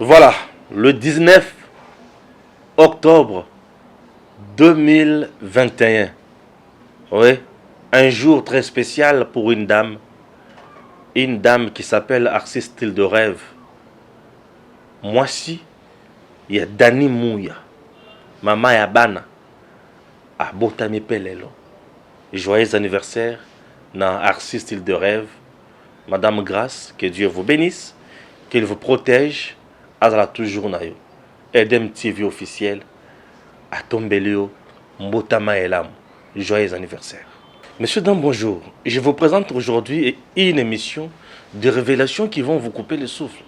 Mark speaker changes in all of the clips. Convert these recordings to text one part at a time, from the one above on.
Speaker 1: Voilà, le 19 octobre 2021. Oui, un jour très spécial pour une dame. Une dame qui s'appelle Arcistyle de Rêve. Moi si, il y a Dani Mouya. Maman Yabana. Ah, Botami Pelelo. Joyeux anniversaire dans Arcistyle de Rêve. Madame Grâce, que Dieu vous bénisse, qu'il vous protège. Azala toujours na yo. Edem TV officiel. À Tombelio, Mbotama Elam. Joyeux anniversaire. Monsieur Dam, bonjour. Je vous présente aujourd'hui une émission de révélations qui vont vous couper le souffle.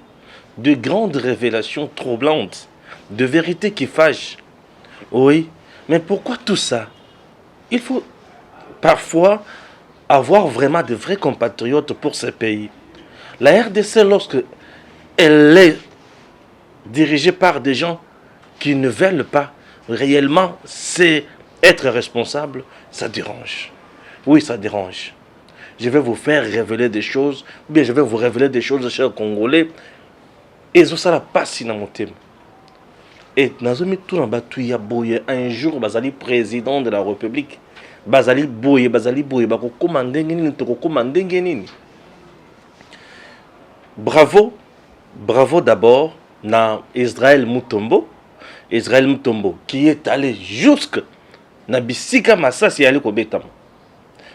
Speaker 1: De grandes révélations troublantes. De vérités qui fâchent. Oui, mais pourquoi tout ça? Il faut parfois avoir vraiment de vrais compatriotes pour ce pays. La RDC, lorsque elle est dirigée par des gens qui ne veulent pas réellement être responsable, ça dérange. Oui, ça dérange. Je vais vous faire révéler des choses, ou bien je vais vous révéler des choses, chers Congolais. Et ça n'a pas si dans mon thème. Et un jour, Bazali président de la République, Bazali Boye, Bako commandé. Bravo, bravo d'abord na Israël Mutombo, qui est allé jusque na bisika masasi yali kobetama.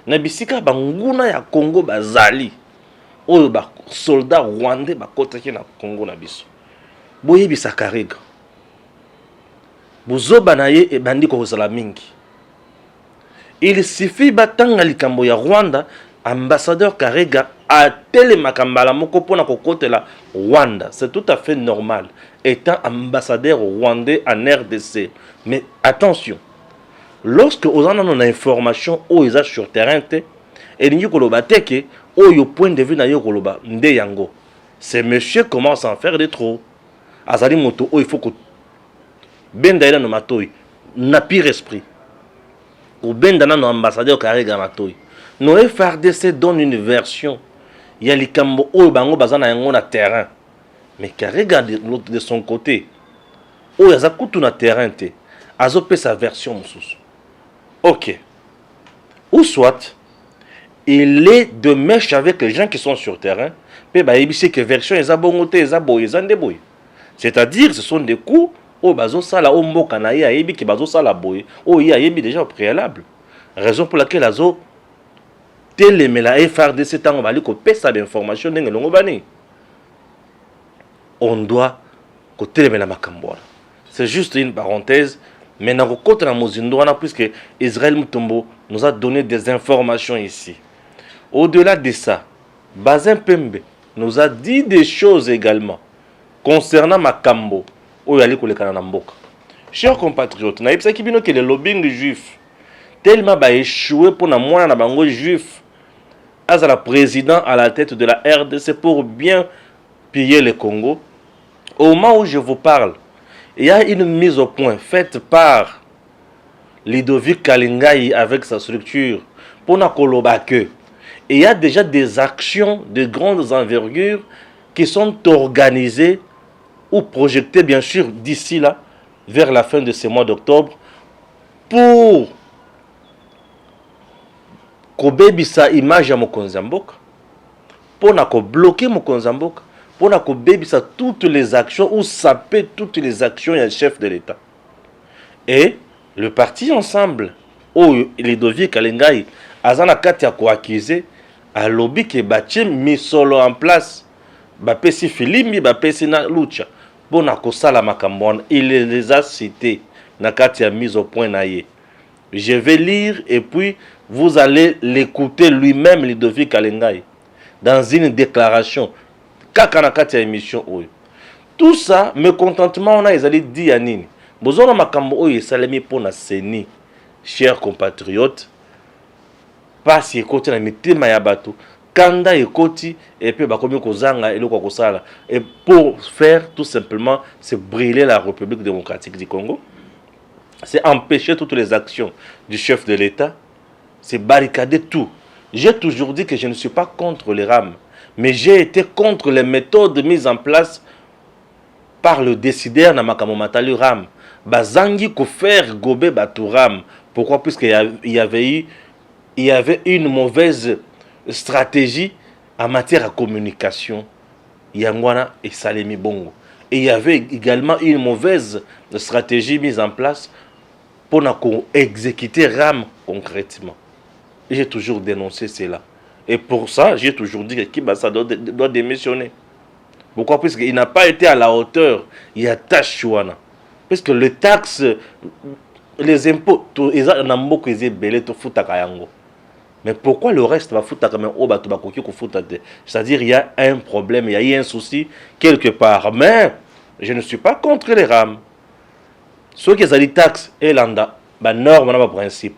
Speaker 1: Na bisika banguna ya Congo bazali. Oyo ba soldat rwandais bakotaki na Congo na biso. Boye bisakarega. Buzoba na ye ebandi kozala mingi. Il suffit batanga likambo ya Rwanda, ambassadeur Karega a télé makambala moko pona kokotela Rwanda. C'est tout à fait normal, étant ambassadeur rwandais en RDC. Mais attention, lorsque on a une information où ils sont sur terrain, et nous koloba teke, où yo point de vue na yo koloba nde yango. Ces messieurs commencent à en faire des trop. Azali moto, il faut que ben d'ailleurs no matoi, n'a pire esprit. Ou ben dans nos ambassadeurs Karega matoi. Nos FRDC donne une version. Il y a les Kambo ou Bango Bazana yango na terrain. Mais Karega de son côté, ou ya zakutu na terrain te, azopé sa version moussous. Ok. Ou soit, il est de mèche avec les gens qui sont sur terrain, mais bah il sait que version est abongoté, est aboyé, est c'est-à-dire, ce sont des coups. Oh, bazo sala o mboka na ye ayebi ki bazo sala boye. Oh, ye ayebi déjà au préalable. Raison pour laquelle azo telemela FRDC tango bali ko pesa d'information ndenge longo bani. On doit ko telemela makambo. C'est juste une parenthèse, mais na ko kota na mozindo wana puisque Israël Mutombo nous a donné des informations ici. Au-delà de ça, Bazin Pembe nous a dit des choses également concernant makambo. Chers compatriotes, na ipsa kibino que le lobbying juif tellement ba échoué pour na mwana na bango juif as la président à la tête de la RDC pour bien piller le Congo. Au moment où je vous parle, il y a une mise au point faite par Ludovic Kalingai avec sa structure pour na koloba que il y a déjà des actions de grandes envergures qui sont organisées ou projeté bien sûr d'ici là, vers la fin de ce mois d'octobre, pour kobebisa image ya mokonzi mboka, pour na ko bloquer mokonzi mboka, pour na ko bebisa toutes les actions ou saper toutes les actions du chef de l'État. Et le parti ensemble, où Ludovic Kalingai azana kati ya ko accuser a lobby ke batie misolo en place, ba pesi Filimbi, ba pesi na Lucha. Bon, il les a cités. Nakati a mis au point naïe. Je vais lire et puis vous allez l'écouter lui-même, Ludovic Kalingai, dans une déclaration. Kaka nakati a émission. Tout ça, me contentement, on a ils allaient dire à Nini. Bozona makambo oye salemi pona seni, chers compatriotes. Pas si écoutez na mitema ya bato. Kanda ekoti et puis bakomi kozanga eloko kosala et pour faire tout simplement c'est brûler la République démocratique du Congo, c'est empêcher toutes les actions du chef de l'État, c'est barricader tout. J'ai toujours dit que je ne suis pas contre les rames, mais j'ai été contre les méthodes mises en place par le décideur na makambo matali ram bazangi ko faire gober batu ram. Pourquoi? Puisqu'il y avait une mauvaise stratégie en matière de communication. Yangwana et Salemi Bongo. Et il y avait également une mauvaise stratégie mise en place pour exécuter RAM concrètement. J'ai toujours dénoncé cela. Et pour ça, j'ai toujours dit que Kibasa doit démissionner. Pourquoi? Parce qu'il n'a pas été à la hauteur. Il y a Tachuana. Parce que les taxes, les impôts, mais pourquoi le reste va foutre quand même au bateau? C'est-à-dire il y a un problème, il y a eu un souci quelque part. Mais je ne suis pas contre les rames. Ceux qui ont des taxes et l'anda, norme, on a un principe.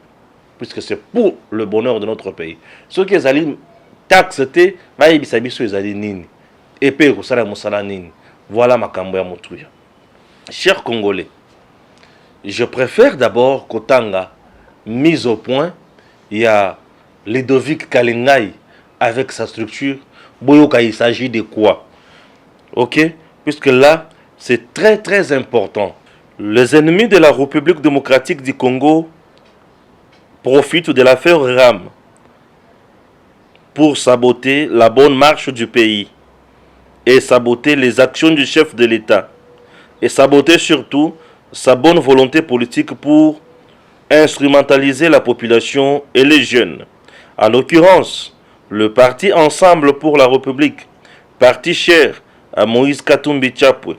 Speaker 1: Puisque c'est pour le bonheur de notre pays. Ceux qui ont des taxes, et puis voilà ma camboya moutouya. Chers Congolais, je préfère d'abord qu'Otanga, mise au point, il y a Ludovic Kalengai avec sa structure. Boyoka, il s'agit de quoi? Ok? Puisque là, c'est très très important. Les ennemis de la République démocratique du Congo profitent de l'affaire RAM pour saboter la bonne marche du pays et saboter les actions du chef de l'État et saboter surtout sa bonne volonté politique pour instrumentaliser la population et les jeunes. En l'occurrence, le parti Ensemble pour la République, parti cher à Moïse Katumbi Chapwe,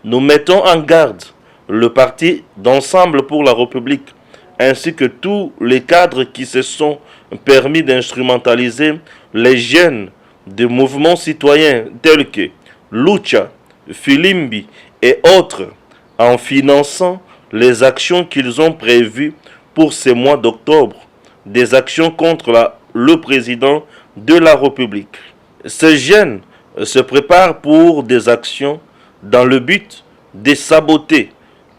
Speaker 1: nous mettons en garde le parti d'Ensemble pour la République, ainsi que tous les cadres qui se sont permis d'instrumentaliser les jeunes de mouvements citoyens tels que Lucha, Filimbi et autres, en finançant les actions qu'ils ont prévues pour ce mois d'octobre, des actions contre le président de la République. Ces jeunes se préparent pour des actions dans le but de saboter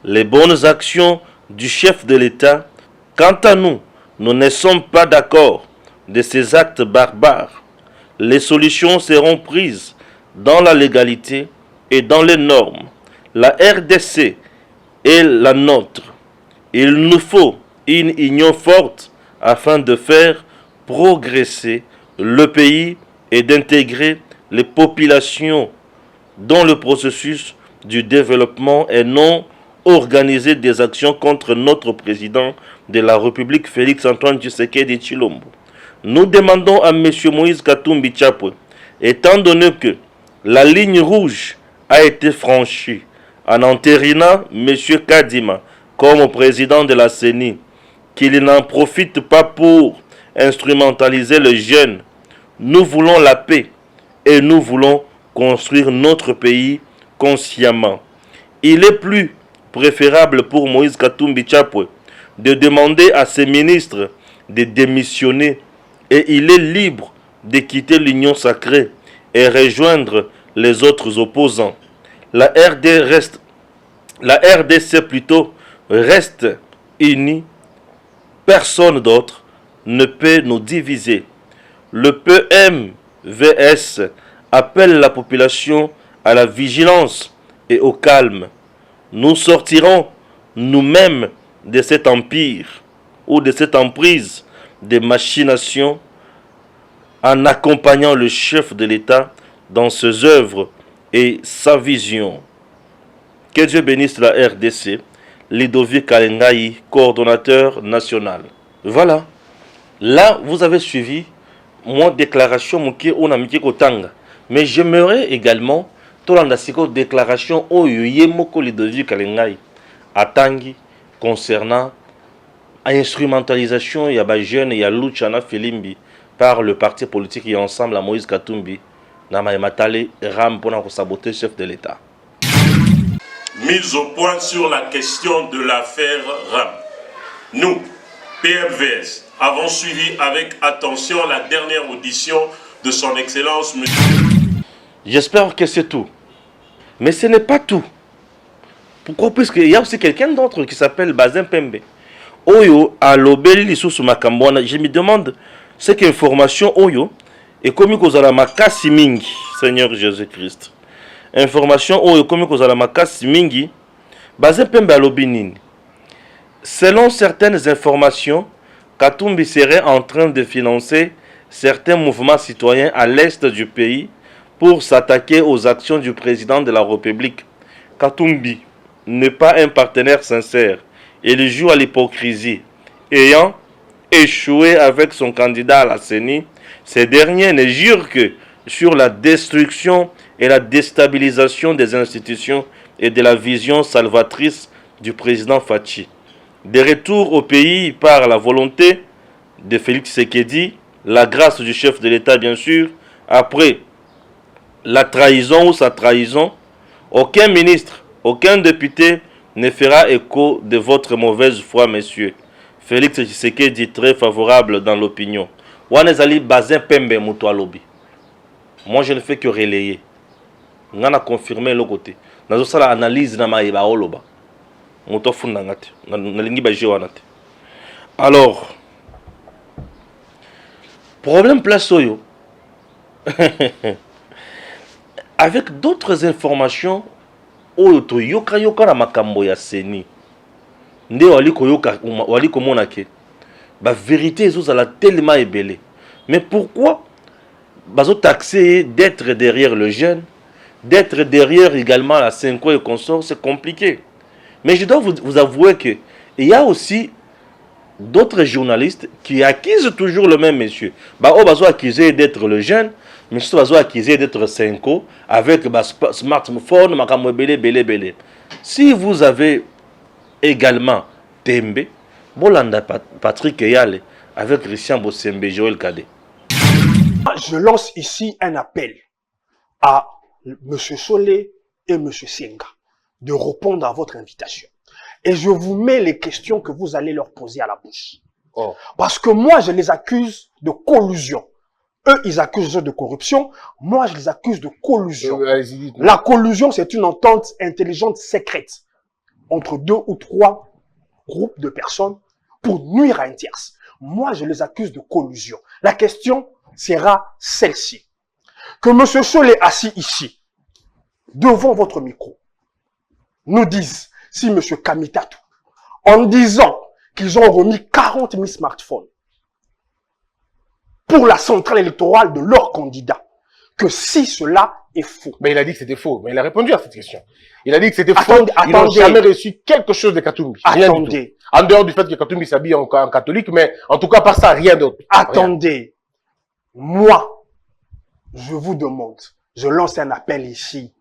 Speaker 1: les bonnes actions du chef de l'État. Quant à nous, nous ne sommes pas d'accord de ces actes barbares. Les solutions seront prises dans la légalité et dans les normes. La RDC est la nôtre. Il nous faut une union forte afin de faire progresser le pays et d'intégrer les populations dans le processus du développement et non organiser des actions contre notre président de la République, Félix Antoine Tshisekedi Tshilombo. Nous demandons à M. Moïse Katumbi Chapwe, étant donné que la ligne rouge a été franchie en entérinant M. Kadima comme président de la CENI, qu'il n'en profite pas pour instrumentaliser les jeunes. Nous voulons la paix et nous voulons construire notre pays consciemment. Il est plus préférable pour Moïse Katumbi Chapwe de demander à ses ministres de démissionner et il est libre de quitter l'union sacrée et rejoindre les autres opposants. La RDC plutôt reste unie. Personne d'autre ne peut nous diviser. Le PMVS appelle la population à la vigilance et au calme. Nous sortirons nous-mêmes de cet empire ou de cette emprise de machination en accompagnant le chef de l'État dans ses œuvres et sa vision. Que Dieu bénisse la RDC. Ludovic Kalengai, coordonnateur national. Voilà. Là, vous avez suivi mon déclaration Mouké Onamiki Kotanga. Mais j'aimerais également tolanda siko déclaration oyo yemoko Ludovic Kalengai atangi concernant instrumentalisation ya ba jeune ya Luchana Filimbi par le parti politique et ensemble à Moïse Katumbi na matale ram pour saboter chef de l'État.
Speaker 2: Mise au point sur la question de l'affaire RAM. Nous, PMVS, avons suivi avec attention la dernière audition de son Excellence M.
Speaker 1: J'espère que c'est tout. Mais ce n'est pas tout. Pourquoi? Puisqu'il y a aussi quelqu'un d'autre qui s'appelle Bazin Pembe. Oyo a lobeli sous Makambona. Je me demande ce qu'information Oyo et comme Kozala Makasi Mingi, Seigneur Jésus-Christ. information oyo komi kozala makasi mingi baze pembe alobi nini. Selon certaines informations, Katumbi serait en train de financer certains mouvements citoyens à l'est du pays pour s'attaquer aux actions du président de la République. Katumbi n'est pas un partenaire sincère. Il joue à l'hypocrisie. Ayant échoué avec son candidat à la CENI, ces derniers ne jurent que sur la destruction et la déstabilisation des institutions et de la vision salvatrice du président Fachi. De retour au pays par la volonté de Félix Tshisekedi, la grâce du chef de l'État bien sûr, après la trahison ou sa trahison, aucun ministre, aucun député ne fera écho de votre mauvaise foi, messieurs. Félix Tshisekedi très favorable dans l'opinion. Wanezali Bazin Pembe Moutoua Lobby. Moi je ne fais que relayer. On a confirmé le côté. Nous avons fait l'analyse de Maïba Oloba. Alors, problème place Oyo. Avec d'autres informations, Oyo to yoka yoka na makambo ya seni. Nde wali komona ke. Ba vérité ezozala tellement ébélé. Mais pourquoi bazo taxer d'être derrière le jeune, d'être derrière également la 5 et consort, c'est compliqué. Mais je dois vous avouer qu'il y a aussi d'autres journalistes qui accusent toujours le même monsieur. Bah, on va accuser d'être le jeune, mais on va accuser d'être 5 avec smartphone, belé. Si vous avez également Tembe, Bolanda Patrick Eyale avec Christian Bossembe, Joël Kadé.
Speaker 3: Je lance ici un appel à M. Solé et M. Senga de répondre à votre invitation. Et je vous mets les questions que vous allez leur poser à la bouche. Oh. Parce que moi, je les accuse de collusion. Eux, ils accusent de corruption. Moi, je les accuse de collusion. La collusion, c'est une entente intelligente secrète entre 2 ou 3 groupes de personnes pour nuire à un tierce. Moi, je les accuse de collusion. La question sera celle-ci. Que M. Solé assis ici, devant votre micro, nous dise si M. Kamitatou, en disant qu'ils ont remis 40 000 smartphones pour la centrale électorale de leur candidat, que si cela est faux.
Speaker 4: Mais il a dit que c'était faux. Mais il a répondu à cette question. Il a dit que c'était faux. Ils n'ont jamais reçu quelque chose de Katumbi.
Speaker 3: Attendez.
Speaker 4: En dehors du fait que Katumbi s'habille en catholique, mais en tout cas, par ça, rien d'autre.
Speaker 3: Attendez. Rien. Moi, je vous demande, je lance un appel ici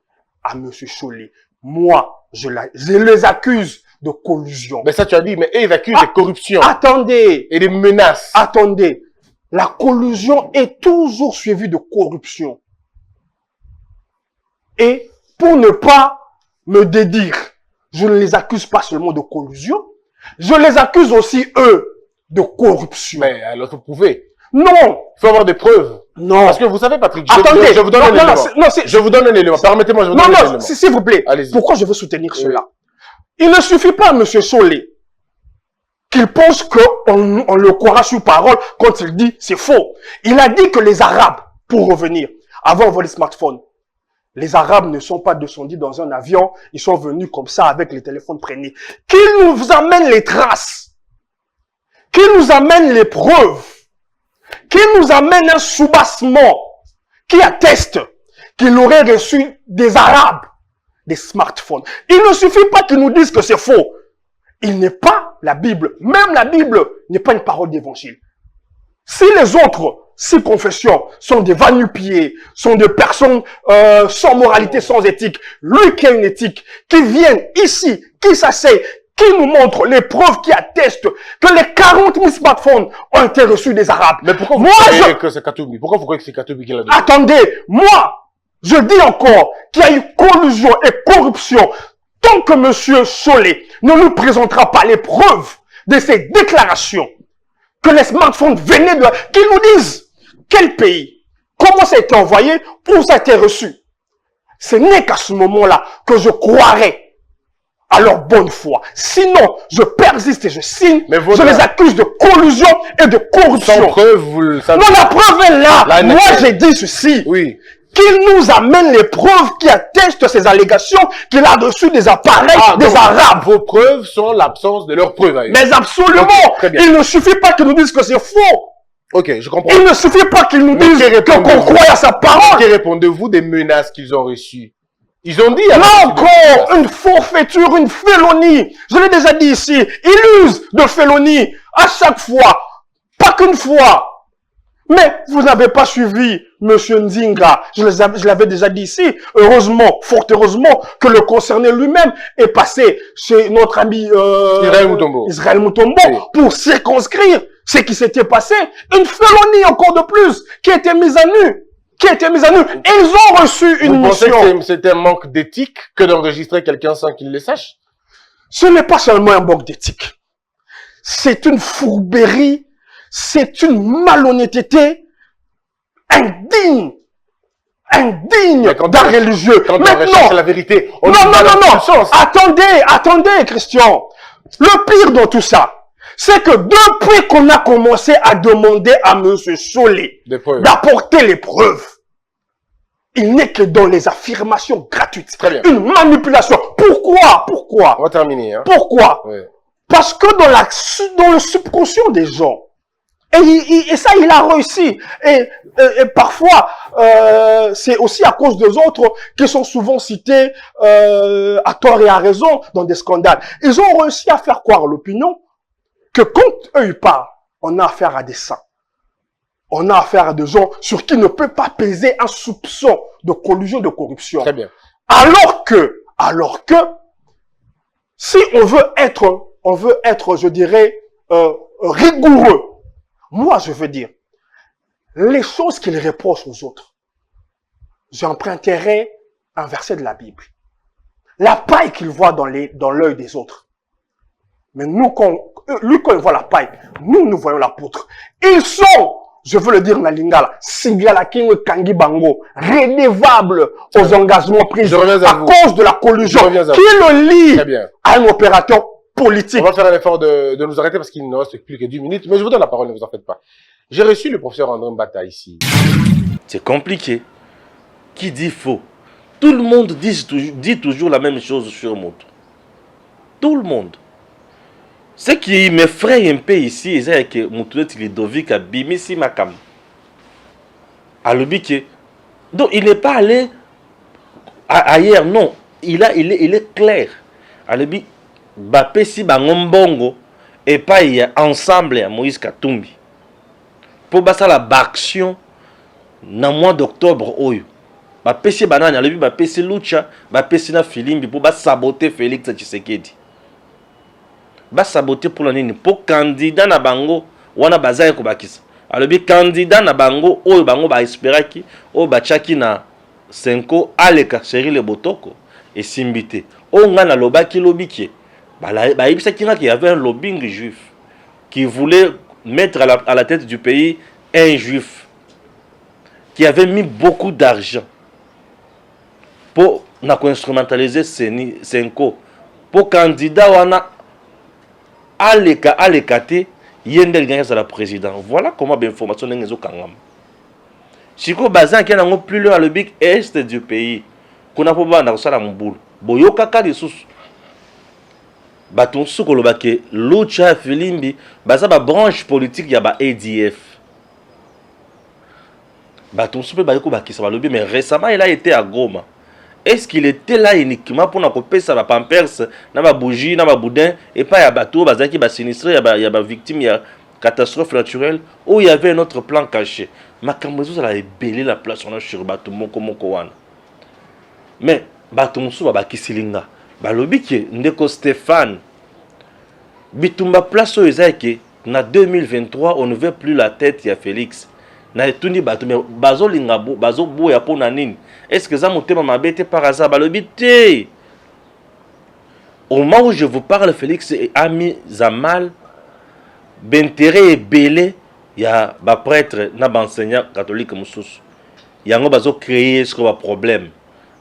Speaker 3: à M. Solé. Moi, je les accuse de collusion.
Speaker 4: Mais ça, tu as dit, mais eux, ils accusent de corruption.
Speaker 3: Attendez.
Speaker 4: Et des menaces.
Speaker 3: Attendez. La collusion est toujours suivie de corruption. Et pour ne pas me dédire, je ne les accuse pas seulement de collusion, je les accuse aussi, eux, de corruption.
Speaker 4: Mais alors, vous pouvez.
Speaker 3: Non.
Speaker 4: Il faut avoir des preuves.
Speaker 3: Non.
Speaker 4: Parce que vous savez, Patrick,
Speaker 3: attendez,
Speaker 4: je vous donne un élément. Je vous donne un élément. Permettez-moi, je vous donne un élément.
Speaker 3: S'il vous plaît. Pourquoi je veux soutenir cela? Il ne suffit pas, M. Solé, qu'il pense qu'on le croira sur parole quand il dit c'est faux. Il a dit que les Arabes, pour revenir, avant envoyé les smartphones, les Arabes ne sont pas descendus dans un avion, ils sont venus comme ça avec les téléphones prennés. Qu'ils nous amènent les traces, qu'ils nous amènent les preuves, qu'ils nous amènent un soubassement qui atteste qu'il aurait reçu des Arabes des smartphones. Il ne suffit pas qu'ils nous disent que c'est faux. Il n'est pas la Bible. Même la Bible n'est pas une parole d'évangile. Si les autres 6 confessions sont des va-nu-pieds, sont des personnes sans moralité, sans éthique, lui qui a une éthique, qui viennent ici, qui s'asseye, qui nous montre les preuves qui attestent que les 40 000 smartphones ont été reçus des Arabes.
Speaker 4: Mais pourquoi vous croyez que c'est Katumbi? Pourquoi vous croyez que c'est Katumbi qui l'a donné?
Speaker 3: Attendez, moi, je dis encore qu'il y a eu collusion et corruption. Tant que M. Solé ne nous présentera pas les preuves de ces déclarations, que les smartphones venaient de... Qu'ils nous disent quel pays, comment ça a été envoyé, où ça a été reçu. Ce n'est qu'à ce moment-là que je croirai à leur bonne foi. Sinon, je persiste et je signe, je les accuse de collusion et de corruption.
Speaker 4: Sans preuve, vous le savez.
Speaker 3: Non, la preuve est là. Moi, j'ai dit ceci.
Speaker 4: Oui.
Speaker 3: qu'il nous amène les preuves qui attestent ces allégations qu'il a reçu des appareils des Arabes.
Speaker 4: Vos preuves sont l'absence de leurs preuves.
Speaker 3: Mais absolument. Okay, il ne suffit pas qu'ils nous disent que c'est faux.
Speaker 4: Ok, je comprends.
Speaker 3: Il ne suffit pas qu'ils nous disent qu'on croit à sa parole.
Speaker 4: Que répondez-vous des menaces qu'ils ont reçues? Ils ont dit...
Speaker 3: Là encore, une forfaiture, une félonie. Je l'ai déjà dit ici. Ils usent de félonie à chaque fois. Pas qu'une fois. Mais vous n'avez pas suivi M. Nzinga. Je l'avais déjà dit ici. Heureusement, fort heureusement, que le concerné lui-même est passé chez notre ami Israël Mutombo oui, pour circonscrire ce qui s'était passé. Une félonie encore de plus qui a été mise à nu. Ils ont reçu une mission.
Speaker 4: Vous pensez que c'est un manque d'éthique que d'enregistrer quelqu'un sans qu'il le sache?
Speaker 3: Ce n'est pas seulement un manque d'éthique. C'est une fourberie. C'est une malhonnêteté indigne d'un religieux.
Speaker 4: Quand on recherche la vérité,
Speaker 3: non. Attendez, Christian. Le pire dans tout ça, c'est que depuis qu'on a commencé à demander à M. Solé d'apporter les preuves, il n'est que dans les affirmations gratuites. Une manipulation. Pourquoi?
Speaker 4: On va terminer. Hein.
Speaker 3: Pourquoi? Oui. Parce que dans le subconscient des gens, et ça, il a réussi. Et parfois, c'est aussi à cause des autres qui sont souvent cités à tort et à raison dans des scandales. Ils ont réussi à faire croire à l'opinion que quand eux ils parlent, on a affaire à des saints. On a affaire à des gens sur qui ne peut pas peser un soupçon de collusion, de corruption.
Speaker 4: Très bien.
Speaker 3: Alors que, si on veut être, je dirais, rigoureux, moi, je veux dire, les choses qu'ils reprochent aux autres, j'emprunterai un verset de la Bible. La paille qu'il voit dans l'œil des autres. Mais nous, lui, quand il voit la paille, nous voyons la poutre. Ils sont, je veux le dire dans la lingala, redevables aux engagements pris à cause de la collusion qui le lie à un opérateur politique.
Speaker 4: On va faire un effort de nous arrêter parce qu'il ne reste plus que 10 minutes, mais je vous donne la parole, ne vous en faites pas. J'ai reçu le professeur André Mbata ici.
Speaker 1: C'est compliqué. Qui dit faux? Tout le monde dit toujours la même chose sur Moto. Tout le monde. Ce qui m'effraie un peu ici, c'est que Moutounet Lidovic a bimisi makam. Donc il n'est pas allé ailleurs, non. Il est clair. Alobi, Bapesi Bangombongo et pas y a ensemble à Moïse Katumbi. Pour basa la action dans le mois d'octobre, Bapesi Banane, alobi Bapesi Lucha, Bapesi na Filimbi pour saboter Félix Tshisekedi. Saboter pour l'année pour candidat na bango wana bazaye ko bakisa alobi candidat na bango oyo bango ba esperaki o bachaki na Senko aleka Chéri le Botoko et Simbité o ngana lobaki lobiki ba yebisa qu'il y avait un lobbying juif qui voulait mettre à la tête du pays un juif qui avait mis beaucoup d'argent pour instrumentaliser Senko pour candidat wana Alekate, Yendel gagne à la présidente. Voilà comment l'information n'est pas kangam. Chiko Bazan qui est dans plus loin le big est du pays. Qu'on a pas dans ça la mboul. Boyo kaka de sous. Baton sukolo bake Lucha Filimbi, baza ba branche politique ya ba ADF. Baton soupe ba yoko bakisa ba lobi mais récemment il a été à Goma. Est-ce qu'il était là uniquement pour nous couper ça va pampers, na ba bougie, na ba boudin et pas ya bateau bazaki ba sinistré ya ba victime ya catastrophe naturelle où il y avait un autre plan caché. Makambozo ça a ébellé la place on a sur bateau moko wana. Mais bateau musu ba kisilinga. Ba lobi ke ndeko Stéphane bitumba place o ezaki na 2023 on ne veut plus la tête ya Félix. Na tundi bato mais bazo lingabo bazo boya pona nini. Est-ce que ça motema mabete par hasard balobi te? Au moment où je vous parle, Félix a mis à mal d'intérêt et belé il y a ba prêtre na ba enseignant catholique mususu. Yango bazo créer ce qu'on problème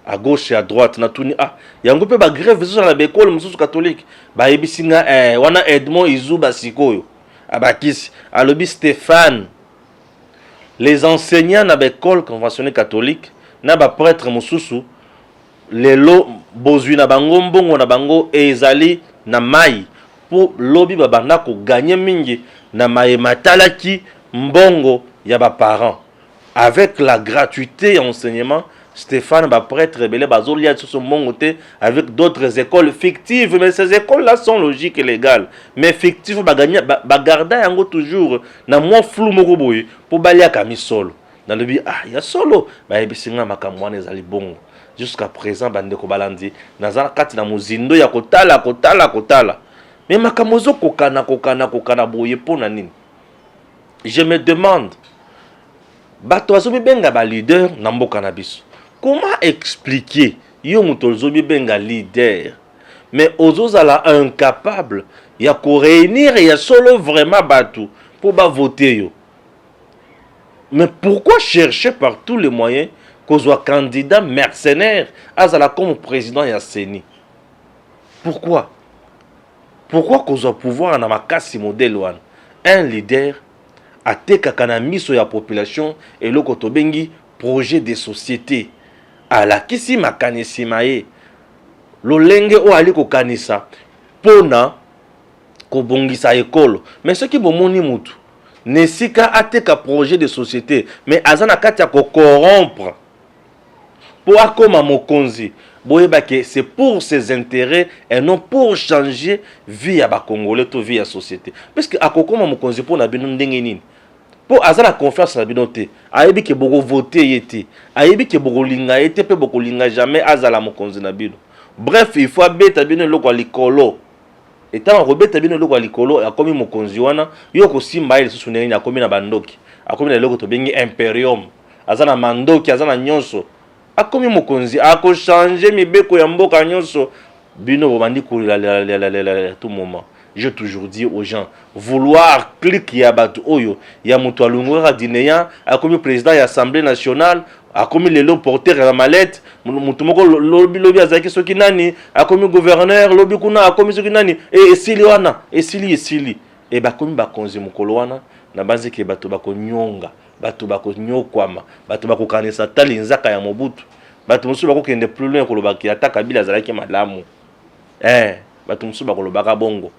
Speaker 1: à gauche et à droite na tuni yango pe ba grève sur la école mususu catholique ba yebisinga wana Edmond Izuba sikoyo abakisi alobi Stéphane. Les enseignants dans l'école conventionnelle catholique na ba prêtre mosusu lelo bozwi na bango mbongo na bango ezali na mai po lobi babanda ko gagner mingi na mai matalaki mbongo ya ba parents avec la gratuité et enseignement. Stéphane ba prêtre rebelle bazolia sur son mongoté avec d'autres écoles fictives, mais ces écoles là sont logiques et légales, mais fictives bagarda yango toujours na moi flou moko boy pour balia kami solo dans le but ah ya solo ba ebisinga makamwana ezali bongo jusqu'à présent bande ko balandi nazana kati na muzindo ya kotala mais makamozo kokana boye pona nini. Je me demande bato azobi benga ba leader na mboka na biso. Comment expliquer yo mutozobi benga leader mais ozozala incapable ya ko réunir ya solo vraiment bato pour ba voter yo. Mais pourquoi chercher par tous les moyens qu'on soit candidat mercenaire azala comme président ya Seni? Pourquoi qu'on soit pouvoir na makasi modèle wana un leader atekaka na miso ya population et loko tobengi projet de société alakisi makanisi maye lolenge o ali kokanisa pona kobongisa ekolo. Mais ce qui bomoni mutu nesika ateka projet de société mais azana kati ya ko corrompre pour akoma mokonzi boyeba que c'est pour ses intérêts et non pour changer vie ya ba congolais to vie ya société parce que akokoma mokonzi pona bino ndenge nini pour azala confiance na bino te ayebi ke boko voter yete ayebi ke boko linga yete pe boko linga jamais azala mokonzi na bino. Bref, il faut beta bino loko likolo etama ko beta bino loko likolo akomi mokonzi wana yo ko simba ile susu neni akomi na bandoki akomi na loko to bengi imperium azana mandoki azana nyonso akomi mokonzi ako changer mibeko ya mboka nyonso bino bobandi ko la tout moment. J'ai toujours dit aux gens, vouloir cliquer ya batu oyo, ya mutu alungura dineya, a comme président de l'Assemblée nationale, a comme les lots porteurs à la mallette, mutu moko lobby azaki soki nani, a comme gouverneur, lobby kuna, a comme soki nani, et sili wana, et sili, et ba comme ba konzi mukolo wana, na banze ke batu bako nyonga, batu bako nyokwama, batu bako kanisa tali nzaka ya Mobutu, batu musu bako kende plus loin koloba ki ataka bila zalaki malamu, batu musu bako lobaka bongo.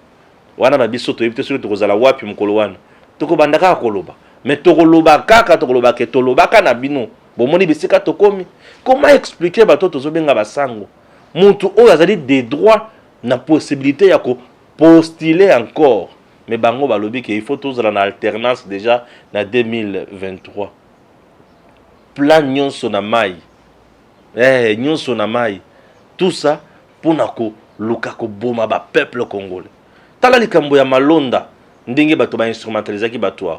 Speaker 1: Wana na biso to yebite soki tokozala wapi mukolo wana tokobandaka koloba mais tokoloba kaka tokoloba ke tolobaka na bino bomoni bisika tokomi. Comment expliquer bato tozobenga basango mutu oyo azali des droits na possibilité ya ko postuler encore mais bango balobi ke il faut tozala na alternance déjà na 2023 plan nyonso na mai nyonso na mai tout ça pour nako luka ko boma ba peuple congolais. Tala likambo ya malonda ndenge bato ba instrumentalisaki bato.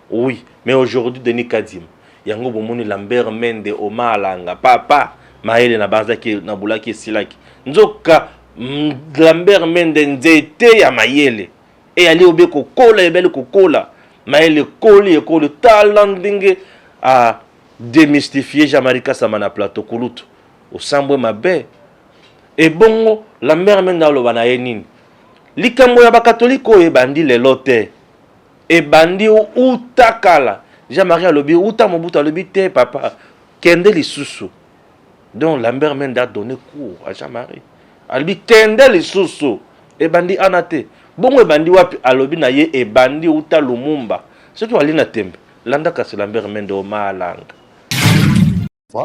Speaker 1: Oui, mais aujourd'hui Denis Kadim yango bomoni Lambert Mende Omalanga papa maele na bazaki na bulaki silaki nzoka Lambert Mende nzete ya mayele e ali obe kokola ebele kokola maele koli tala ndenge a démystifier Jamarika Samana plateau kulutu osambwe mabe e bongo Lambert Mende aloba na yenini likambo ya bakatoliko ebandi lelo te ebandi utakala Jean-Marie alobi uta Mobutu alobi te papa kende lisusu. Donc Lambert Mende a donné cours à Jean-Marie alobi kende lisusu ebandi anate bongo ebandi wapi alobi na ye ebandi uta Lumumba soki wali na tembe landa kasi Lambert Mende Omalanga.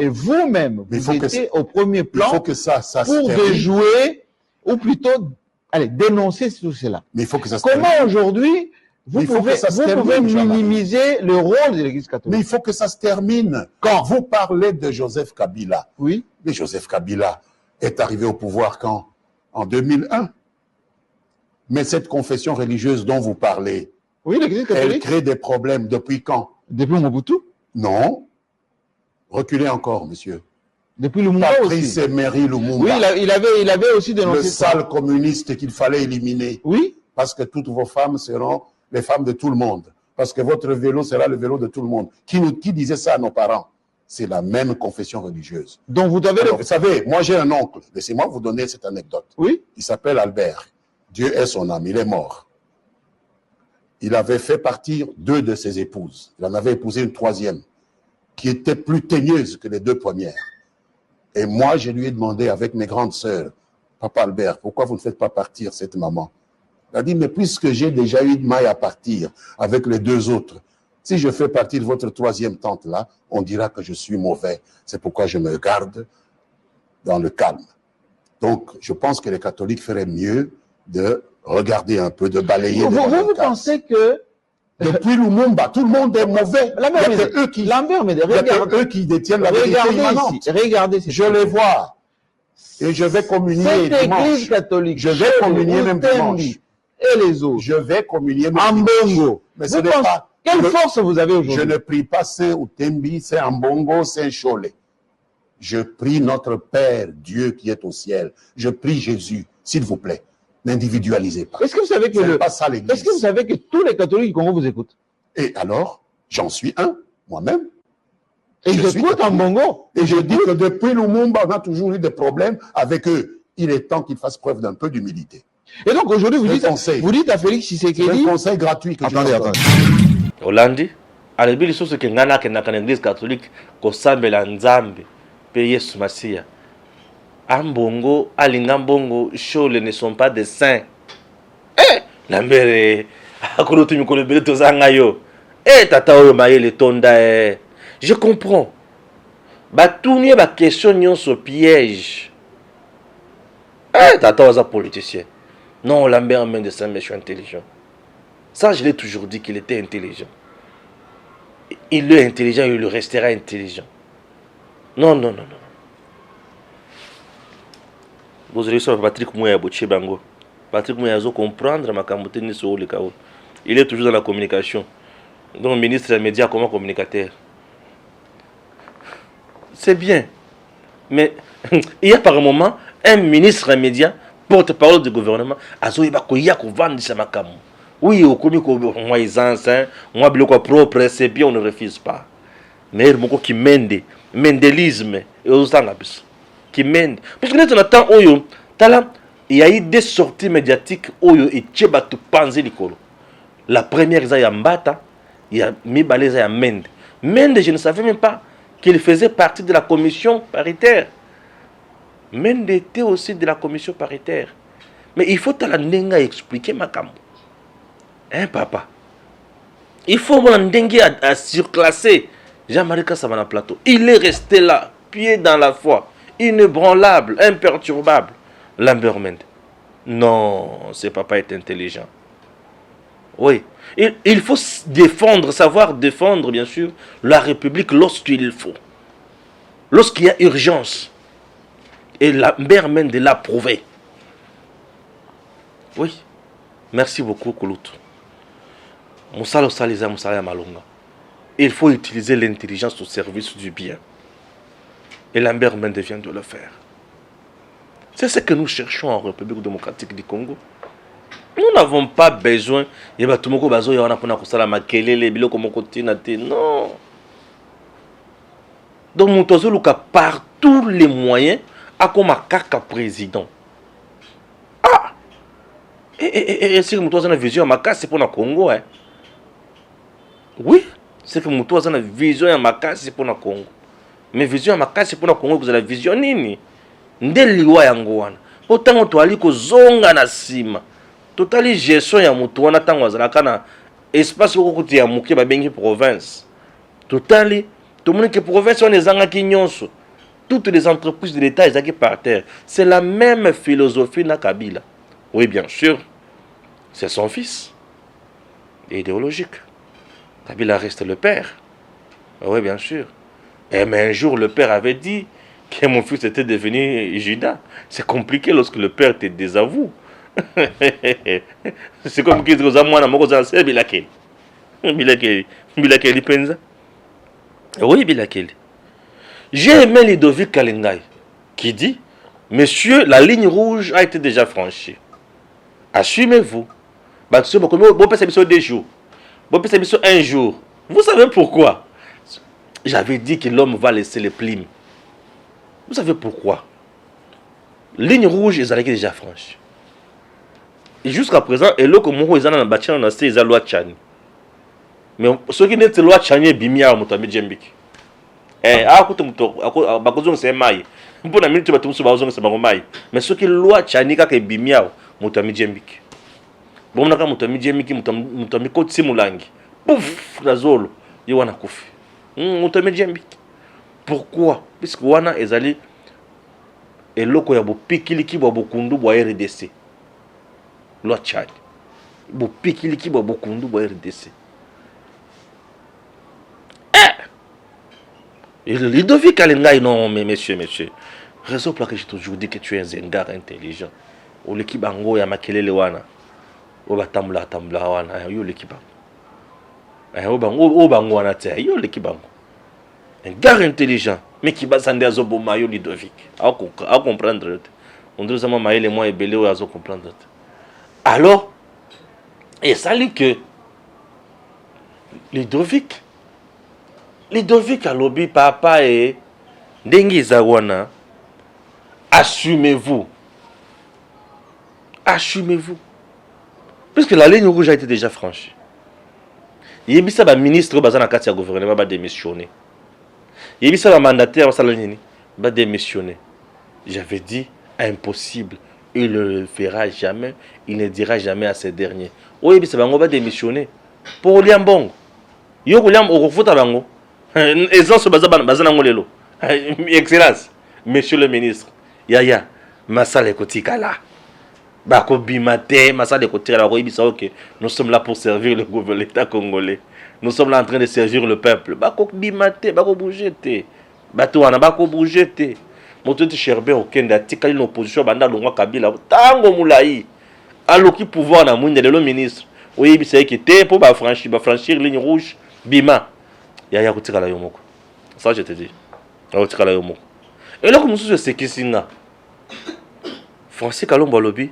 Speaker 5: Et vous-même vous étiez au premier plan
Speaker 6: il faut que ça
Speaker 5: pour déjouer ou plutôt dénoncer tout cela.
Speaker 6: Mais il faut que ça se
Speaker 5: Comment
Speaker 6: termine.
Speaker 5: aujourd'hui vous pouvez minimiser le rôle de l'Église catholique?
Speaker 6: Mais il faut que ça se termine. Quand vous parlez de Joseph Kabila,
Speaker 5: oui.
Speaker 6: Mais Joseph Kabila est arrivé au pouvoir quand? En 2001. Mais cette confession religieuse dont vous parlez,
Speaker 5: oui, l'Église catholique,
Speaker 6: elle crée des problèmes depuis quand?
Speaker 5: Depuis Mobutu?
Speaker 6: Non. Reculez encore, monsieur.
Speaker 5: Depuis Lumumba
Speaker 6: Patrice
Speaker 5: aussi.
Speaker 6: Emery Lumumba.
Speaker 5: Oui, il avait aussi dénoncé
Speaker 6: le
Speaker 5: ça.
Speaker 6: sale communiste qu'il fallait éliminer.
Speaker 5: Oui.
Speaker 6: Parce que toutes vos femmes seront les femmes de tout le monde. Parce que votre vélo sera le vélo de tout le monde. Qui disait ça à nos parents? C'est la même confession religieuse.
Speaker 5: Donc vous avez...
Speaker 6: Alors, vous savez, moi j'ai un oncle. Laissez-moi vous donner cette anecdote.
Speaker 5: Oui.
Speaker 6: Il s'appelle Albert. Dieu est son âme, il est mort. Il avait fait partir 2 de ses épouses. Il en avait épousé une 3e. qui était plus teigneuse que les 2 premières. Et moi, je lui ai demandé avec mes grandes sœurs, Papa Albert, pourquoi vous ne faites pas partir cette maman? Elle a dit, mais puisque j'ai déjà eu de maille à partir avec les 2 autres, si je fais partie de votre 3e tante là, on dira que je suis mauvais. C'est pourquoi je me garde dans le calme. Donc, je pense que les catholiques feraient mieux de regarder un peu, de balayer.
Speaker 5: Vous pensez que
Speaker 6: depuis Lumumba, tout le monde est mauvais.
Speaker 5: Lambert, mais
Speaker 6: eux qui détiennent la vérité immanente.
Speaker 5: Regardez,
Speaker 6: je les vois. Et je vais communier
Speaker 5: cette
Speaker 6: dimanche.
Speaker 5: église catholique,
Speaker 6: je vais communier même dimanche.
Speaker 5: Et les autres.
Speaker 6: Je vais communier même
Speaker 5: Ambongo.
Speaker 6: Mais ce n'est pas.
Speaker 5: Quelle force vous avez aujourd'hui?
Speaker 6: Je ne prie pas Saint Utembi, Saint Ambongo, Saint Cholet. Je prie notre Père, Dieu qui est au ciel. Je prie Jésus, s'il vous plaît. N'individualisez pas.
Speaker 5: Est-ce que vous savez que
Speaker 6: est-ce
Speaker 5: que vous savez que tous les catholiques du Congo vous écoutent?
Speaker 6: Et alors, j'en suis un, moi-même.
Speaker 5: Et j'écoute en Bongo.
Speaker 6: Et je dis que depuis Lumumba, on a toujours eu des problèmes avec eux. Il est temps qu'ils fassent preuve d'un peu d'humilité.
Speaker 5: Et donc aujourd'hui, vous dites à Félix Tshisekedi...
Speaker 6: C'est un conseil gratuit que
Speaker 5: attendez.
Speaker 1: Hollandi, alobi lisusu ke ngana ke na l'église catholique ko sambela nzambe pe Yesu Masia. Ambongo, Alingambongo, Chole ne sont pas des saints. Lambere, akolo tu mikolo bele tozanga yo. Tata oyo mayele tonda Je comprends. Ba tourner ba question nyonso piège. Tata oza politicien. Non, Lambert Mende c'est un méchant intelligent. Ça, je l'ai toujours dit qu'il était intelligent. Il est intelligent, il le restera intelligent. Non. Vous allez sur Patrick Mouya Bango. Patrick Mouya doit comprendre ma camotine sur le chaos. Il est toujours dans la communication. Donc, ministre des médias, comment communicateur. C'est bien. Mais il y a par un moment un ministre des médias, porte-parole du gouvernement, oui, au commis moi ils moi bloqué propre, c'est bien, on ne refuse pas. Mais il qui mende, mendelisme et aux angabis qui mende. Parce que nous attend oyo, il y a eu des sorties médiatiques oyo et tcheba tu panzi likolo. La première ça ya mbata, il y a mi baleza ya mende. Mende, je ne savais même pas qu'il faisait partie de la commission paritaire. Mende était aussi de la commission paritaire. Mais il faut la nenga expliquer ma cam. Hein, papa? Il faut la nenga à surclasser. Jean-Marie Kassavana Plateau. Il est resté là, pied dans la foi, inébranlable, imperturbable. Lambert Mende. Non, ce papa est intelligent. Oui. Il faut défendre, savoir défendre, bien sûr, la République lorsqu'il faut. Lorsqu'il y a urgence. Et Lambert Mende l'a prouvé. Oui. Merci beaucoup, Kouloutou. Moussala Saliza, Moussala Malonga. Il faut utiliser l'intelligence au service du bien. Et Lambert Mende vient de le faire. C'est ce que nous cherchons en République démocratique du Congo. Nous n'avons pas besoin. Non. Donc, nous devons par tous les moyens à comme un caca président. Et si nous avons une vision, c'est pour le Congo. Hein? Oui, c'est que nous avons une vision, c'est pour le Congo. Mais vision, c'est pour le Congo, vous avez la vision. Nini? Ndeliwa yango wana. Potango toali ko zonga na sima. Totali gestion ya mutu wana tango azalaka na espace ko kuti ya muke ba bengi province. Totali to moni que province on ezanga ki nyonso. Toutes les entreprises de l'État ezaki par terre. C'est la même philosophie na Kabila. Oui, bien sûr. C'est son fils. Idéologique. Kabila reste le père. Oui, bien sûr. Et mais un jour le père avait dit que mon fils était devenu Judas. C'est compliqué lorsque le père te désavoue. C'est comme qui dit aux amours, Bilakeli. Bilakeli Penza. Oui, Bilakeli. J'ai aimé Ludovic Kalengai qui dit: Monsieur, la ligne rouge a été déjà franchie. Assumez-vous. Bon, c'est des jours. Bon, c'est un jour. Vous savez pourquoi? J'avais dit que l'homme va laisser les plumes. Vous savez pourquoi? Ligne rouge, ils allaient déjà franchis. Et jusqu'à présent, et là, comme ils ont bâti dans la loi Tchani. Mais ce qui n'est pas loi Tchani, Bimia, Moutabi Djembik. bakozongisa mai mpo na minute bato mosusu bazongisa bango mai mais soki loi tiani kaka ebimi awa moto amidi embiki bomonaka moto amidi embiki moto amikotisi molangi pouf na zolo ye wana kufi moto amidi embiki pourquoi puisque wana ezali eloko ya bopikiliki bwa bokundu bwa RDC loi tiani bopikiliki bwa bokundu bwa RDC. Ludovic Alengai, non, mais monsieur. Raison pour laquelle j'ai toujours dit que tu es un gars intelligent. Ou l'équipe bango ya makelele wana. O batambla wana, yo l'équipe bango. O bango wana te, yo l'équipe bango. Un gars intelligent, mais qui base en azo boma yo Ludovic. À comprendre. On doit vraiment mailler les mois et belé ou azo comprendre. Alors, et ça lui que Ludovic alobi papa et Dengi Zawana, assumez-vous. Puisque la ligne rouge a été déjà franchie. Yebisa ba ministre bazana kati ya gouvernement ba démissionner. Yebisa ba mandataire ba démissionner. J'avais dit impossible, il ne le fera jamais, il ne dira jamais à ces derniers. O yebisa bango ba démissionner pour liambongo. Yo liam okofuta bango. Excellence, monsieur le ministre, Yaya, Massal Ekotikala. Bako Bimate, Massal Ekotikala, ok, nous sommes là pour servir le gouvernement, l'État congolais. Nous sommes là en train de servir le peuple. Bako Bimate, Bako Bougete. Batouana, Bako Bougete. Moto Cherbe, Okenda, Tikali, l'opposition, Banda, Longwa Kabila, Tango Moulaï. Alors qui pouvoir na moune de le ministre. Oui, c'est qui était pour franchir ligne rouge, Bima. Yaya kutikala yo moko. Ça je te dis. Yaya kutikala yo moko. Et là comme nous c'est kisinga. Francis Kalombo lobi,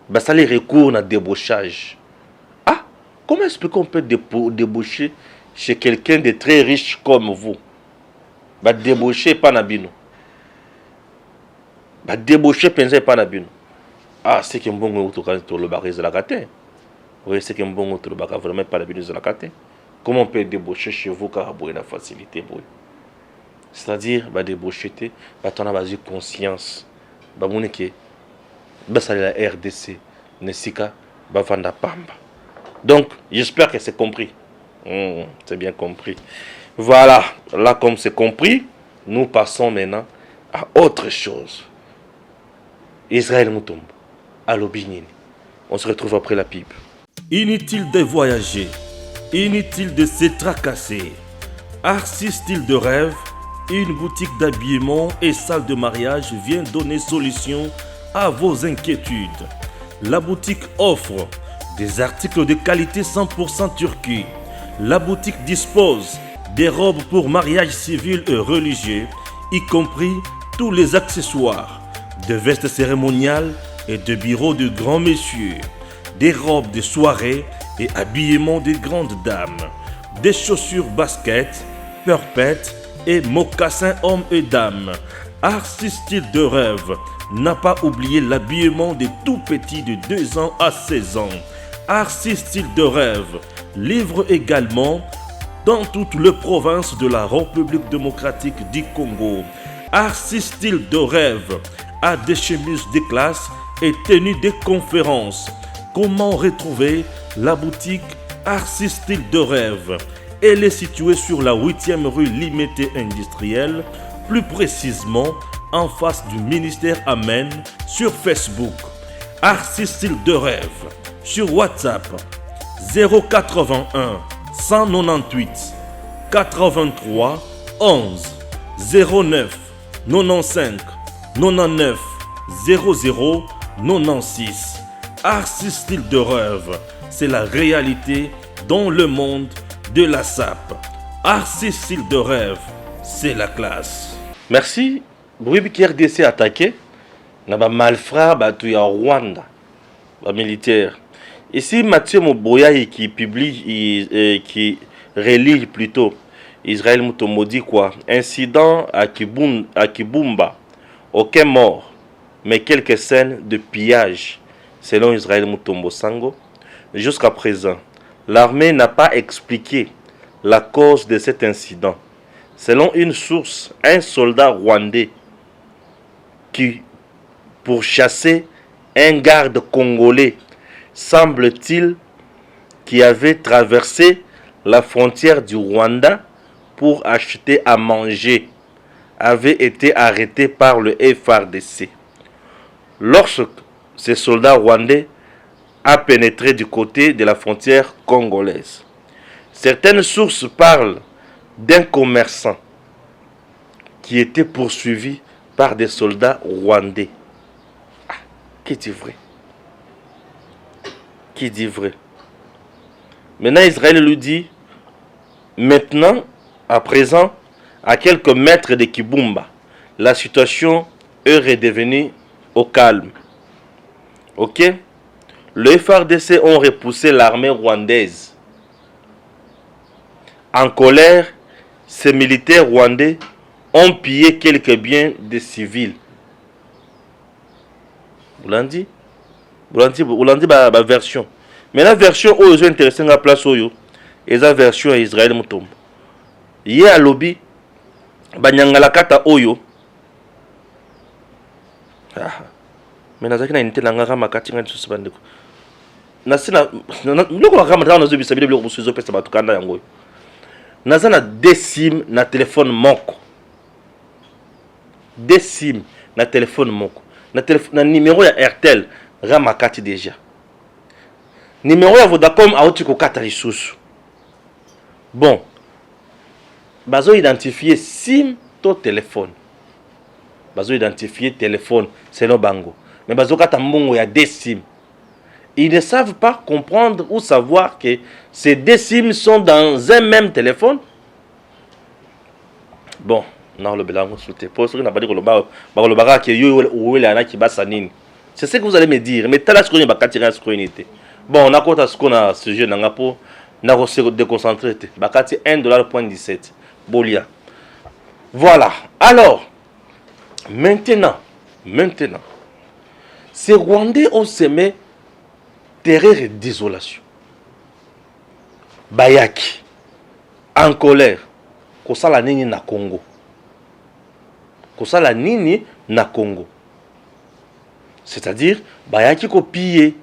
Speaker 1: bah ça les recours na débauchage. Ah, comment est-ce qu'on peut débaucher chez quelqu'un de très riche comme vous? Bah débaucher pas na bino. Bah débaucher penser pas na bino. Ah, c'est que mbongo to le barrez de la gâté. Oui, c'est que mbongo to le barrez vraiment pas la bino de la gâté. Comment on peut débaucher chez vous car vous avez la facilité? C'est-à-dire, débaucher, on a conscience. Ça la RDC, Nesika, Vanda Pamba. Donc, j'espère que c'est compris. C'est bien compris. Voilà, là comme c'est compris, nous passons maintenant à autre chose. Israël Moutombo, à Lobinini. On se retrouve après la pipe. Inutile de voyager. Inutile de se tracasser. Arcis Style de Rêve, une boutique d'habillement et salle de mariage vient donner solution à vos inquiétudes. La boutique offre des articles de qualité 100% turquie. La boutique dispose des robes pour mariage civil et religieux, y compris tous les accessoires, de vestes cérémoniales et de bureaux de grands messieurs, des robes de soirée et habillement des grandes dames, des chaussures basket, perpètes et mocassins hommes et dames. Arcis Style de Rêve n'a pas oublié l'habillement des tout petits de 2 ans à 16 ans. Arcis Style de Rêve livre également dans toutes les provinces de la République démocratique du Congo. Arcis Style de Rêve a des chemises de classe et tenues de conférences. Comment retrouver la boutique Arcis Style de Rêve? Elle est située sur la 8e rue Limité Industrielle, plus précisément en face du ministère Amen, sur Facebook. Arcis Style de Rêve, sur WhatsApp 081 198 83 11 09 95 99 00 96. Arcis Style de Rêve, c'est la réalité dans le monde de la SAP. Arcis Style de Rêve, c'est la classe. Merci. Oui, qui RDC attaqué. Na ba malfrats batu ya Rwanda, ba militaire. Ici Mathieu Moboya qui publie qui relie plutôt Israël Mutombo dit quoi? Incident à Kibumba. Aucun mort, mais quelques scènes de pillage selon Israël Mutombo Sango. Jusqu'à présent, l'armée n'a pas expliqué la cause de cet incident. Selon une source, un soldat rwandais qui pourchassait un garde congolais, semble-t-il, qui avait traversé la frontière du Rwanda pour acheter à manger, avait été arrêté par le FARDC. Lorsque ces soldats rwandais a pénétré du côté de la frontière congolaise. Certaines sources parlent d'un commerçant qui était poursuivi par des soldats rwandais. Ah, qui dit vrai? Qui dit vrai? Maintenant, Israël lui dit, maintenant, à présent, à quelques mètres de Kibumba, la situation est redevenue au calme. Ok? Le FARDC ont repoussé l'armée rwandaise. En colère, ces militaires rwandais ont pillé quelques biens des civils. Vous l'avez dit? Vous l'avez dit, la version. Mais la version où ils ont intéressé la place où et la version à Israël Moutombo. Hier à lobby, Banyangalakata Oyo. Mais nazaki na unité nanga makati ngani susubandeko. Nasina loko ramadana nazo bisabile biloko busuzo pesa batukanda yango. Nazana décime na téléphone moko. Décime na téléphone moko. Na numéro ya Airtel ramakati déjà. Numéro ya Vodacom auti ko kata lisusu. Bon. Bazo identifier SIM to téléphone. Bazo identifier téléphone selon bango. Mais bazo kata mbongo ya deux SIM. Ils ne savent pas comprendre ou savoir que ces deux SIM sont dans un même téléphone. Bon, non le belango sur tes postes, n'a pas dit que le baga qui yo ou le ana qui basa nini. C'est ce que vous allez me dire. Mais t'as la screen ba katira screen. Bon, on a quoi ce qu'on a ce jeu n'a pas n'a pas se déconcentrer. Bakati $1.17. Bolia. Voilà. Alors, maintenant, ces Rwandais ont semé terreur et désolation. Bayaki, en colère, kosala nini na Congo. Kosala nini na Congo. C'est-à-dire, bayaki kopiye.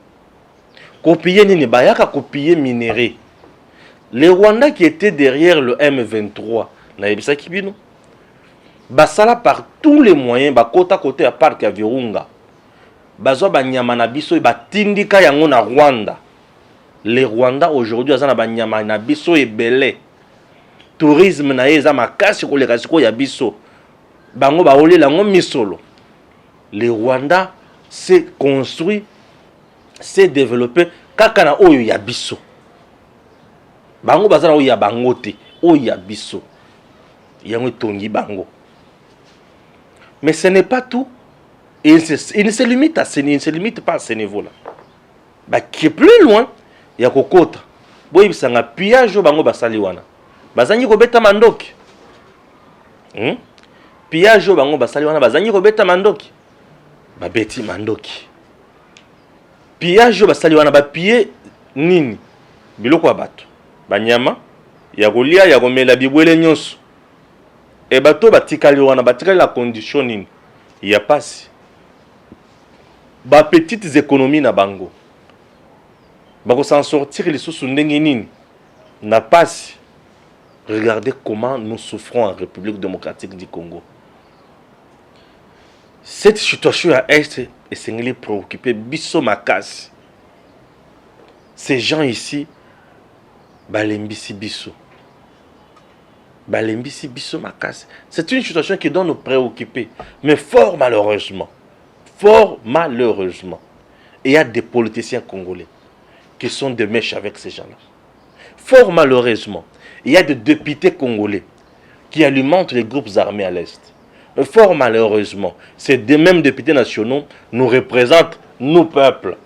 Speaker 1: Kopiye nini, bayaka kopiye minéré. Les Rwandais qui étaient derrière le M23, naïbisa kibino, basala par tous les moyens, bakota côté à parc à Virunga, bazwa banyama na biso batindika yango na Rwanda. Les Rwandais aujourd'hui azana banyama na biso ebele. Tourisme na eza makasi ko leka siko ya biso. Bango ba olela ngo misolo. Les Rwandais s'est construit, s'est développé kaka na oyo ya biso. Bango bazana oyo ya bango te, oyo ya biso. Yango tongi bango. Mais ce n'est pas tout. Il ne se limite à ce, il ne se limite pas à ce niveau-là. Bah, qui est plus loin, il y a Kokota. Boy, il s'en a pillage au bango basaliwana. Bazanyi kobeta mandoki. Pillage au bango basaliwana. Bazanyi kobeta mandoki. Ba beti mandoki. Pillage au basaliwana. Ba piller nini. Biloko wa bato. Banyama. Ya kolia, ya komela bibwele nyonso. Et bato batikali wana. Batikali la condition nini. Il y a pas si. Ba petites économies na bango. Bako s'en sortir les sous ndenge nini. Na pas. Regardez comment nous souffrons en République démocratique du Congo. Cette situation à Est est singulièrement préoccupée. Bisso makasi. Ces gens ici, balembisi bisso. Balembisi bisso makasi. C'est une situation qui doit nous préoccuper. Mais fort malheureusement, il y a des politiciens congolais qui sont de mèche avec ces gens-là. Fort malheureusement, il y a des députés congolais qui alimentent les groupes armés à l'Est. Fort malheureusement, ces deux mêmes députés nationaux nous représentent nos peuples.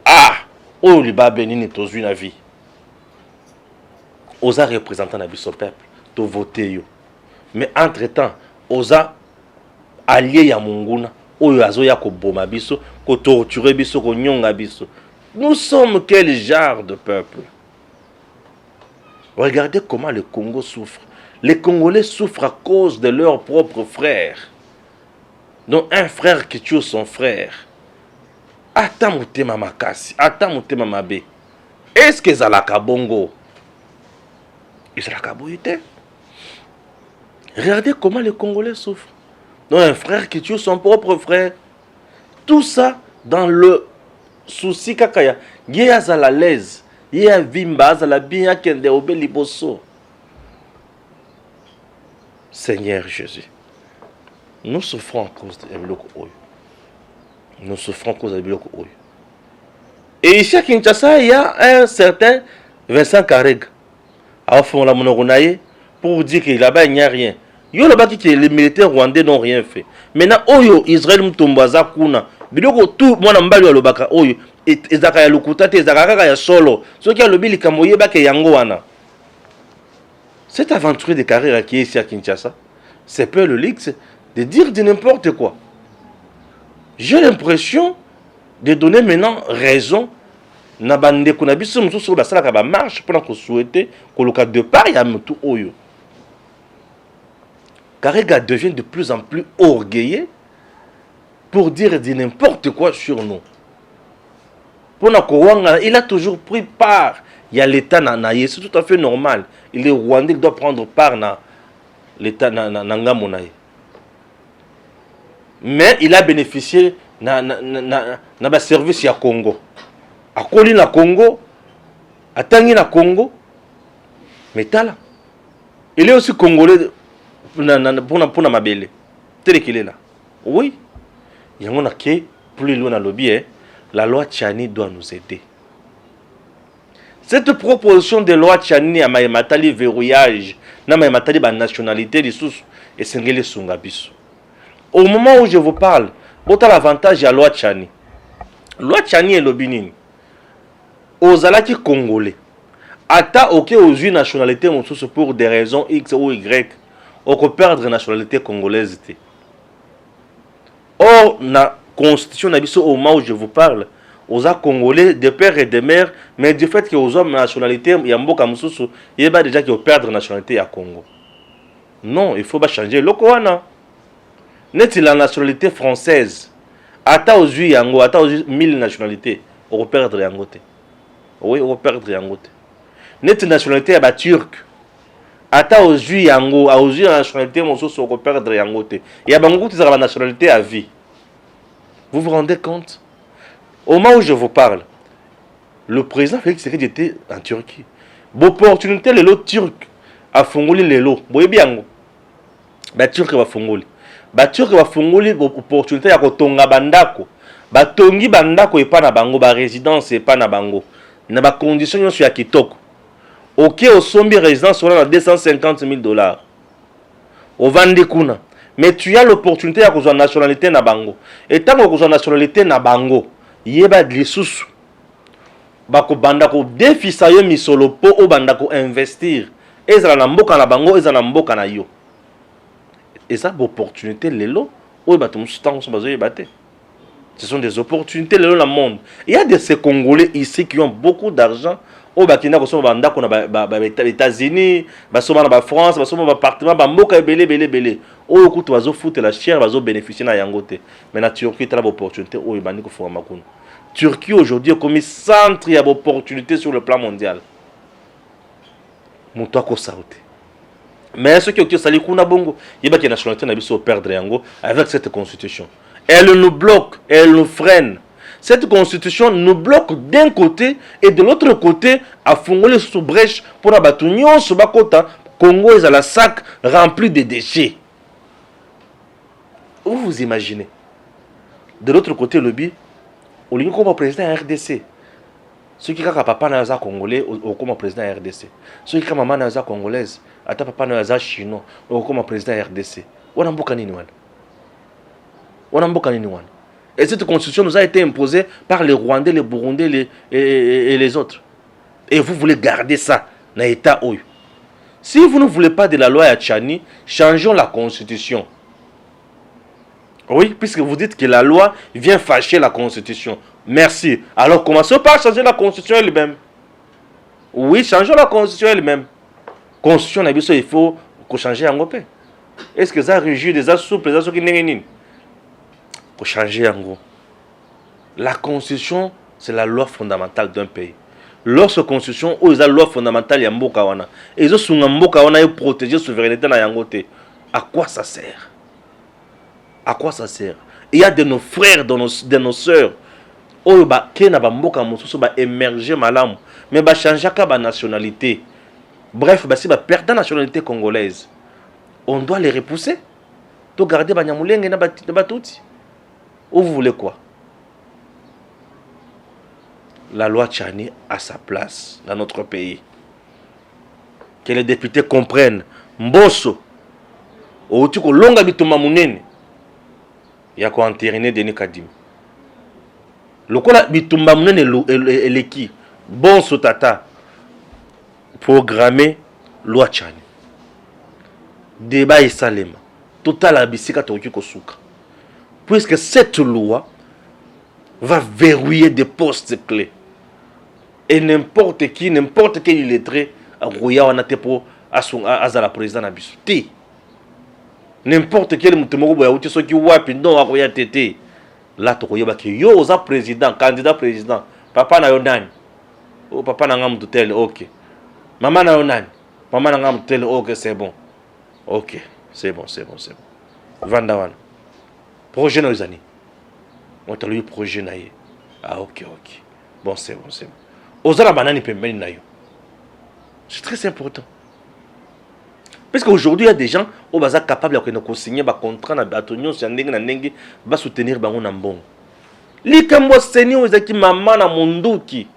Speaker 1: Ah! Oh, les babénines, tous une vie. Osa représentant la vie son peuple, to voter yo. Mais entre-temps, osa allié ya munguna. Nous sommes quel genre de peuple? Regardez comment le Congo souffre. Les Congolais souffrent à cause de leurs propres frères. Donc un frère qui tue son frère. Ata mutema makasi, ata mutema mabe. Est-ce que ezalaka bongo? Ezalaka boyete. Regardez comment les Congolais souffrent. Donc un frère qui tue son propre frère. Tout ça dans le souci kakaya. Yé azala l'aise. Yé avimba azala bien kende obe liboso. Seigneur Jésus. Nous souffrons à cause de Biloko Oyo. Nous souffrons à cause de Biloko Oyo. Et ici à Kinshasa, il y a un certain Vincent Kareg. À fond la monogonaye pour vous dire que là-bas il n'y a rien. Yo là-bas que les militaires rwandais n'ont rien fait. Maintenant, Oyo, Israël Mtombaza Kuna. Biloko tout, moi n'ambali à l'obaka Oyo. Ezaka ya lukutate, ezaka ya solo. Ce qui a le bili kamoye bake yango wana. Cet aventurier de carrière qui est ici à Kinshasa, c'est peu le leaks de dire de n'importe quoi. J'ai l'impression de donner maintenant raison na bande kuna biso mususu basala ka ba marche pendant qu'on souhaitait que le cas de part ya mutu oyo. Karega devient de plus en plus orgueilleux pour dire de n'importe quoi sur nous. Pendant que il a toujours pris part. Il y a l'État nanaye, c'est tout à fait normal. Il est rwandais, il doit prendre part dans l'État nangamonaye. Mais il a bénéficié na service ya Congo. A Koli na Congo, a Tangi na Congo, mais tala. Il est aussi congolais pour na mabele. Tel qu'il est là. Oui. Il y a un qui plus loin dans le lobby, la loi Tchani doit nous aider. Cette proposition de loi Tchani a matali verrouillage, na matali ba nationalité de sous et sengeli sungabiso. Au moment où je vous parle, vous avez l'avantage de la loi Tchani. Loi Tchani est l'obinine. Aux alaki congolais. Ata ok aux une nationalité pour des raisons X ou Y. On peut perdre la nationalité congolaise. Or, la constitution au moment où je vous parle, aux Congolais de père et de mère, mais du fait que aux hommes nationalité, il y a beaucoup de il y a déjà qui perdre la nationalité à Congo. Non, il faut pas changer. Le Koana. N'est la nationalité française. Ata aux yango, ata aux 1000 nationalités, on peut perdre yangote. Oui, on peut perdre yangote. N'est nationalité à turc. Ata aux yango, aux nationalité, on peut perdre yangote. Il y a beaucoup de la nationalité à vie. Vous vous rendez compte? Au moment où je vous parle, le président Félix Tshisekedi était en Turquie. L'opportunité, les lots turcs, à Fongoli, les lots. Vous voyez bien, les Turcs va Fongoli. Les Turcs va Fongoli, l'opportunité à Kotonga Bandako. Batongi Bandako et pas na bango, ba résidence et pas na bango. Na ba condition sur Kitoko. Ok, au sombi résidence, on a $250,000. Au Vandekuna. Mais tu as l'opportunité à la nationalité na bango. Et tant que tu as la nationalité na bango, yeba de sous. Bako bandako défisa yo misolo po o bandako investir. Ezala na mboka na bango, ezala na mboka na yo. Et ça, l'opportunité, lelo, ce sont des opportunités, lelo, dans le monde. Il y a de ces Congolais ici qui ont beaucoup d'argent. Au Bakina, aux États-Unis, en France, en appartement, belé. Au écoute, vas foutre la chair, vas bénéficier de yangote. Mais la Turquie, tu as l'opportunité. Oh, il y a Turquie aujourd'hui est comme centre d'opportunités sur le plan mondial. Moutouako Saoute. Mais ce qui est sali kuna bongo, il y a des nationalités qui ont perdre yango avec cette constitution. Elle nous bloque, elle nous freine. Cette constitution nous bloque d'un côté et de l'autre côté à Fongoli sous brèche pour abattre Nyon sur Bakota. Congo est à la sac rempli de déchets. Vous imaginez? De l'autre côté, le bi, au lieu comme président RDC. Ceux qui ont papa n'a congolais ou comme président RDC. Ceux qui ont maman n'a congolaise, ata papa n'a chinois ou comme président RDC. On a beaucoup de Et cette constitution nous a été imposée par les Rwandais, les Burundais et les autres. Et vous voulez garder ça dans l'état où. Si vous ne voulez pas de la loi Tchani, changeons la constitution. Oui, puisque vous dites que la loi vient fâcher la constitution. Merci. Alors commençons par changer la constitution elle-même. Oui, changeons la constitution elle-même. Constitution, il faut Pour changer en gros. Est-ce que ça régit des assouples, des assouples qui n'ont pour changer en gros. La constitution, c'est la loi fondamentale d'un pays. Lorsque la constitution, ou la loi fondamentale, il y a mboka wana. Et ils sont mboka wana et protéger la souveraineté na yangote. À quoi ça sert? À quoi ça sert? Il y a de nos frères, de nos sœurs, oyo ba kena ba mboka mosusu ba émerger malamu, mais ba changer ka ba nationalité. Bref, bah si ba perdre la nationalité congolaise, on doit les repousser. To garder ba nyamulenge na ba tuti. Ou vous voulez quoi? La loi Tchani a sa place dans notre pays. Que les députés comprennent. Mbosso, au tuko longa bituma munene, ya ko entériner Denis Kadim. Lokola bitumba munene eleki, bon tata, programmer loi Tchani. Débat et salema. Total abisika toki ko suka. Puisque cette loi va verrouiller des postes clés. Et n'importe qui, n'importe quel illettré, on a été pour la président Abisouti. N'importe quel moutemoko boyauti, ceux qui wapi, non, à Roya Tété. Là, tu vois que yo, osa président, candidat président. Papa na yonani. Oh, papa na ngam tel, ok. Maman na yonani. Maman na ngam tel, ok, c'est bon. Ok, c'est bon, c'est bon, c'est bon. Vandawan. Projet na yozani. On t'a lu projet na yé. Ah, ok, ok. Bon, c'est bon, c'est bon. Ozala banani pembeni na yo. C'est très important. Parce qu'aujourd'hui, il y a des gens qui sont capables de signer un contrat na batonyo ba soutenir bango na mbongo. Likambo seni ozaki mama na monduki.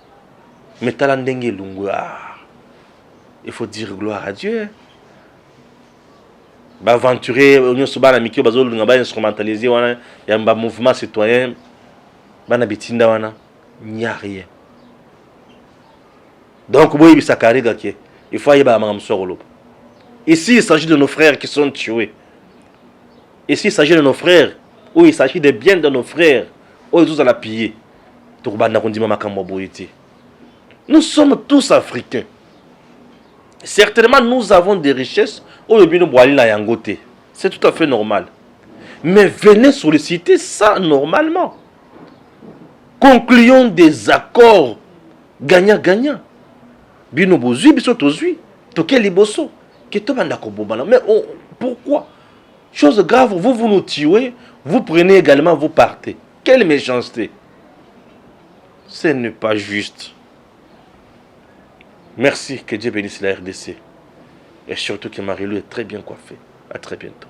Speaker 1: Metala ndenge lungu. Il faut dire gloire à Dieu. Ba aventurer onyo soba na mikio bazo lunga ba instrumentaliser wana ya ba mouvement citoyen bana bitinda wana nya rien. Donc, il faut y aller. Ici, il s'agit de nos frères qui sont tués. Ici, il s'agit de nos frères. Ou il s'agit des biens de nos frères. Ou ils ont la piller. Nous sommes tous africains. Certainement, nous avons des richesses. C'est tout à fait normal. Mais venez solliciter ça normalement. Concluons des accords gagnant-gagnant. Bino bozui biso tozui toke liboso que to banda ko bobana mais pourquoi? Chose grave, vous nous tuez, vous prenez également, vous partez. Quelle méchanceté. Ce n'est pas juste. Merci, que Dieu bénisse la RDC et surtout que Marie-Lou est très bien coiffée. À très bientôt.